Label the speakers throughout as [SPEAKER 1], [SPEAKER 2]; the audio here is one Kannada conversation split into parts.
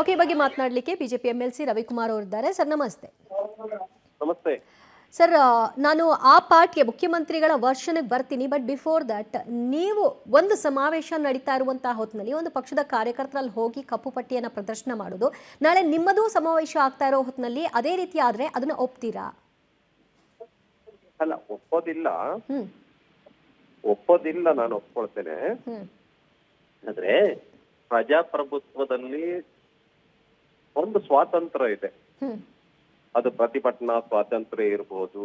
[SPEAKER 1] ಓಕೆ, ಈ ಬಗ್ಗೆ ಮಾತನಾಡಲಿಕ್ಕೆ ಬಿಜೆಪಿ ಎಂಎಲ್ಸಿ ರವಿಕುಮಾರ್ ಅವರಿದ್ದಾರೆ. ಸರ್ ನಮಸ್ತೆ.
[SPEAKER 2] ನಮಸ್ತೆ
[SPEAKER 1] ಸರ್, ನಾನು ಆ ಪಾರ್ಟ್ಗೆ ಮುಖ್ಯಮಂತ್ರಿಗಳ ವರ್ಷನ್ಗೆ ಬರ್ತೀನಿ. ಬಟ್ ಬಿಫೋರ್ ದಟ್, ನೀವು ಒಂದು ಸಮಾವೇಶ ನಡೀತಾ ಇರುವಂತಹ ಹೊತ್ತಿನಲ್ಲಿ ಒಂದು ಪಕ್ಷದ ಕಾರ್ಯಕರ್ತರಲ್ಲಿ ಹೋಗಿ ಕಪ್ಪು ಪಟ್ಟಿಯನ್ನು ಪ್ರದರ್ಶನ ಮಾಡೋದು, ನಾಳೆ ನಿಮ್ಮದು ಸಮಾವೇಶ ಆಗ್ತಾ ಇರೋ ಹೊತ್ತಿನಲ್ಲಿ ಅದೇ ರೀತಿ ಆದರೆ ಅದನ್ನ ಒಪ್ತೀರಾ?
[SPEAKER 2] ಅಲ್ಲ, ಒಪ್ಪೋದಿಲ್ಲ, ನಾನು ಒಪ್ಕೊಳ್ತೇನೆ. ಆದ್ರೆ ಪ್ರಜಾಪ್ರಭುತ್ವದಲ್ಲಿ ಒಂದು ಸ್ವಾತಂತ್ರ್ಯ ಇದೆ. ಅದು ಪ್ರತಿಭಟನಾ ಸ್ವಾತಂತ್ರ್ಯ ಇರಬಹುದು,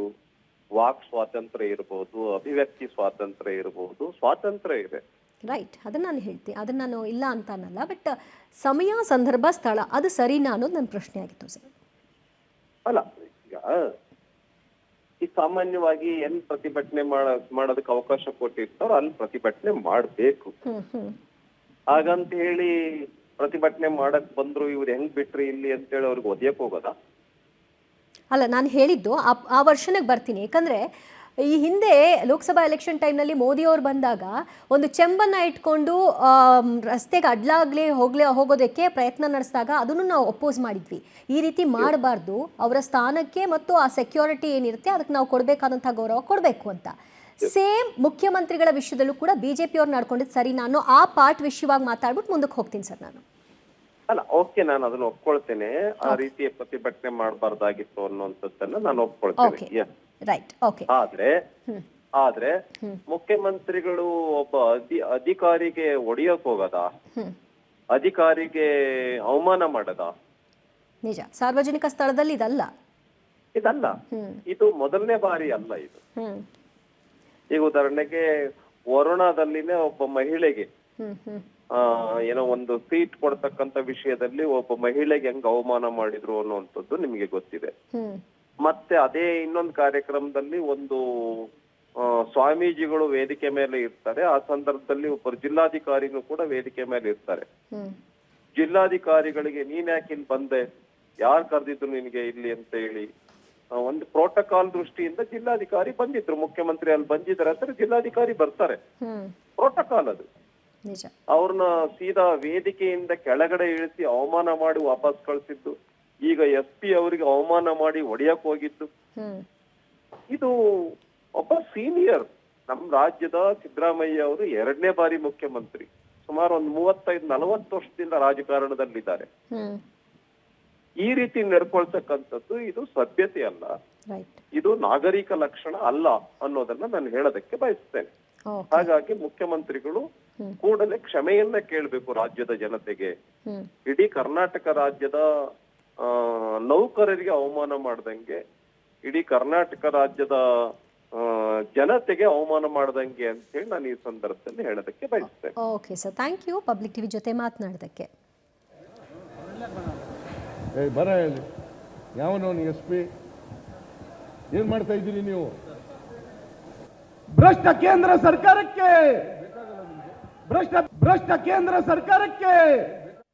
[SPEAKER 2] ವಾಕ್ ಸ್ವಾತಂತ್ರ್ಯ ಇರಬಹುದು, ಅಭಿವ್ಯಕ್ತಿ ಸ್ವಾತಂತ್ರ್ಯ ಇರಬಹುದು, ಸ್ವಾತಂತ್ರ್ಯ ಇದೆ.
[SPEAKER 1] ರೈಟ್, ಅದನ್ನ ನಾನು ಹೇಳ್ತೀನಿ, ಅದನ್ನ ನಾನು ಇಲ್ಲ ಅಂತ ಅನ್ನಲ್ಲ. ಬಟ್ ಸಮಯ, ಸಂದರ್ಭ, ಸ್ಥಳ ಅದು ಸರಿನಾ ಅನ್ನೋದು ನನ್ನ ಪ್ರಶ್ನೆ ಆಗಿತ್ತು ಸರ್.
[SPEAKER 2] ಅಲ್ಲ, ಈಗ ಈ ಸಾಮಾನ್ಯವಾಗಿ ಎಲ್ಲಿ ಪ್ರತಿಭಟನೆ ಮಾಡೋದಕ್ಕೆ ಅವಕಾಶ ಕೊಟ್ಟಿರ್ತಾರೋ ಅಲ್ಲಿ ಪ್ರತಿಭಟನೆ ಮಾಡ್ಬೇಕು. ಹಾಗಂತ ಹೇಳಿ ಪ್ರತಿಭಟನೆ ಮಾಡಕ್ ಬಂದ್ರು ಇವ್ರು ಹೆಂಗ್ ಬಿಟ್ರಿ ಇಲ್ಲಿ ಅಂತೇಳಿ ಅವ್ರಿಗೆ ಒದೆಯಕ್ ಹೋಗೋದಾ?
[SPEAKER 1] ಅಲ್ಲ, ನಾನು ಹೇಳಿದ್ದು ಆ ವರ್ಷನಿಗೆ ಬರ್ತೀನಿ. ಯಾಕಂದರೆ ಈ ಹಿಂದೆ ಲೋಕಸಭಾ ಎಲೆಕ್ಷನ್ ಟೈಮ್ನಲ್ಲಿ ಮೋದಿಯವರು ಬಂದಾಗ ಒಂದು ಚೆಂಬನ್ನು ಇಟ್ಕೊಂಡು ರಸ್ತೆಗೆ ಅಡ್ಲಾಗ್ಲಿ ಹೋಗೋದಕ್ಕೆ ಪ್ರಯತ್ನ ನಡೆಸಿದಾಗ ಅದನ್ನು ನಾವು ಅಪೋಸ್ ಮಾಡಿದ್ವಿ. ಈ ರೀತಿ ಮಾಡಬಾರ್ದು, ಅವರ ಸ್ಥಾನಕ್ಕೆ ಮತ್ತು ಆ ಸೆಕ್ಯೂರಿಟಿ ಏನಿರುತ್ತೆ ಅದಕ್ಕೆ ನಾವು ಕೊಡಬೇಕಾದಂಥ ಗೌರವ ಕೊಡಬೇಕು ಅಂತ. ಸೇಮ್ ಮುಖ್ಯಮಂತ್ರಿಗಳ ವಿಷಯದಲ್ಲೂ ಕೂಡ ಬಿಜೆಪಿಯವ್ರು ನಡ್ಕೊಂಡಿದ್ದು ಸರಿ. ನಾನು ಆ ಪಾರ್ಟ್ ವಿಷಯವಾಗಿ ಮಾತಾಡ್ಬಿಟ್ಟು ಮುಂದಕ್ಕೆ ಹೋಗ್ತೀನಿ ಸರ್. ನಾನು
[SPEAKER 2] ಅಲ್ಲ, ಓಕೆ, ನಾನು ಅದನ್ನ ಒಪ್ಕೊಳ್ತೇನೆ. ಆ ರೀತಿಯ ಪ್ರತಿಭಟನೆ ಮಾಡಬಾರ್ದಾಗಿತ್ತು ಅನ್ನುವಂಥದ್ದನ್ನ ನಾನು ಒಪ್ಕೊಳ್ತೇನೆ.
[SPEAKER 1] Right, okay.
[SPEAKER 2] ಆದ್ರೆ ಮುಖ್ಯಮಂತ್ರಿಗಳು ಒಬ್ಬ ಅಧಿಕಾರಿಗೆ ಒಡೆಯಕ್ ಹೋಗದ, ಅಧಿಕಾರಿಗೆ ಅವಮಾನ ಮಾಡದ?
[SPEAKER 1] ನಿಜ, ಸಾರ್ವಜನಿಕ ಸ್ಥಳದಲ್ಲಿ ಇದಲ್ಲ.
[SPEAKER 2] ಇದು ಮೊದಲನೇ ಬಾರಿ ಅಲ್ಲ ಇದು. ಈಗ ಉದಾಹರಣೆಗೆ ವರುಣಾದಲ್ಲಿನೇ ಒಬ್ಬ ಮಹಿಳೆಗೆ ಏನೋ ಒಂದು ಸೀಟ್ ಕೊಡ್ತಕ್ಕಂತ ವಿಷಯದಲ್ಲಿ ಒಬ್ಬ ಮಹಿಳೆಗೆ ಹೆಂಗ್ ಅವಮಾನ ಮಾಡಿದ್ರು ಅನ್ನುವಂಥದ್ದು ನಿಮ್ಗೆ ಗೊತ್ತಿದೆ. ಮತ್ತೆ ಅದೇ ಇನ್ನೊಂದು ಕಾರ್ಯಕ್ರಮದಲ್ಲಿ ಒಂದು ಸ್ವಾಮೀಜಿಗಳು ವೇದಿಕೆ ಮೇಲೆ ಇರ್ತಾರೆ. ಆ ಸಂದರ್ಭದಲ್ಲಿ ಒಬ್ಬರು ಜಿಲ್ಲಾಧಿಕಾರಿನೂ ಕೂಡ ವೇದಿಕೆ ಮೇಲೆ ಇರ್ತಾರೆ. ಜಿಲ್ಲಾಧಿಕಾರಿಗಳಿಗೆ ನೀನ್ ಯಾಕೆ ಇಲ್ಲಿ ಬಂದೆ, ಯಾರು ಕರೆದಿದ್ರು ನಿನ್ಗೆ ಇಲ್ಲಿ ಅಂತ ಹೇಳಿ ಒಂದು ಪ್ರೋಟೋಕಾಲ್ ದೃಷ್ಟಿಯಿಂದ ಜಿಲ್ಲಾಧಿಕಾರಿ ಬಂದಿದ್ರು. ಮುಖ್ಯಮಂತ್ರಿ ಅಲ್ಲಿ ಬಂದಿದ್ದಾರೆ ಅಂದ್ರೆ ಜಿಲ್ಲಾಧಿಕಾರಿ ಬರ್ತಾರೆ, ಪ್ರೋಟೋಕಾಲ್ ಅದು. ಅವ್ರನ್ನ ಸೀದಾ ವೇದಿಕೆಯಿಂದ ಕೆಳಗಡೆ ಇಳಿಸಿ ಅವಮಾನ ಮಾಡಿ ವಾಪಸ್ ಕಳ್ಸಿದ್ದು. ಈಗ SP ಅವರಿಗೆ ಅವಮಾನ ಮಾಡಿ ಹೊಡೆಯಕ್ ಹೋಗಿದ್ದು. ಇದು ಒಬ್ಬ ಸೀನಿಯರ್, ನಮ್ ರಾಜ್ಯದ ಸಿದ್ದರಾಮಯ್ಯ ಅವರು 2ನೇ ಬಾರಿ ಮುಖ್ಯಮಂತ್ರಿ, ಸುಮಾರು ಒಂದು 35-40 ವರ್ಷದಿಂದ ರಾಜಕಾರಣದಲ್ಲಿದ್ದಾರೆ. ಈ ರೀತಿ ನಡ್ಕೊಳ್ತಕ್ಕಂಥದ್ದು ಇದು ಸಭ್ಯತೆ ಅಲ್ಲ, ಇದು ನಾಗರಿಕ ಲಕ್ಷಣ ಅಲ್ಲ ಅನ್ನೋದನ್ನ ನಾನು ಹೇಳೋದಕ್ಕೆ ಬಯಸ್ತೇನೆ. ಹಾಗಾಗಿ ಮುಖ್ಯಮಂತ್ರಿಗಳು ಕೂಡಲೇ ಕ್ಷಮೆಯನ್ನ ಕೇಳಬೇಕು ರಾಜ್ಯದ ಜನತೆಗೆ. ಇಡೀ ಕರ್ನಾಟಕ ರಾಜ್ಯದ ನೌಕರರಿಗೆ ಅವಮಾನ ಮಾಡ್ದಂಗೆ, ಇಡೀ ಕರ್ನಾಟಕ ರಾಜ್ಯದ ಜನತೆಗೆ ಅವಮಾನ ಮಾಡ್ದಂಗೆ ಅಂತ ಹೇಳಿ ನಾನು ಈ ಸಂದರ್ಭದಲ್ಲಿ ಹೇಳೋದಕ್ಕೆ ಬಯಸ್ತೇನೆ.
[SPEAKER 1] Okay sir, thank you. Public TV ಜೊತೆ ಮಾತನಾಡೋದಕ್ಕೆ.
[SPEAKER 3] ಬರ ಹೇಳಿ, ಯಾವನು SP ಏನ್ ಮಾಡ್ತಾ ಇದ್ದೀರಿ ನೀವು? ಭ್ರಷ್ಟ ಕೇಂದ್ರ ಸರ್ಕಾರಕ್ಕೆ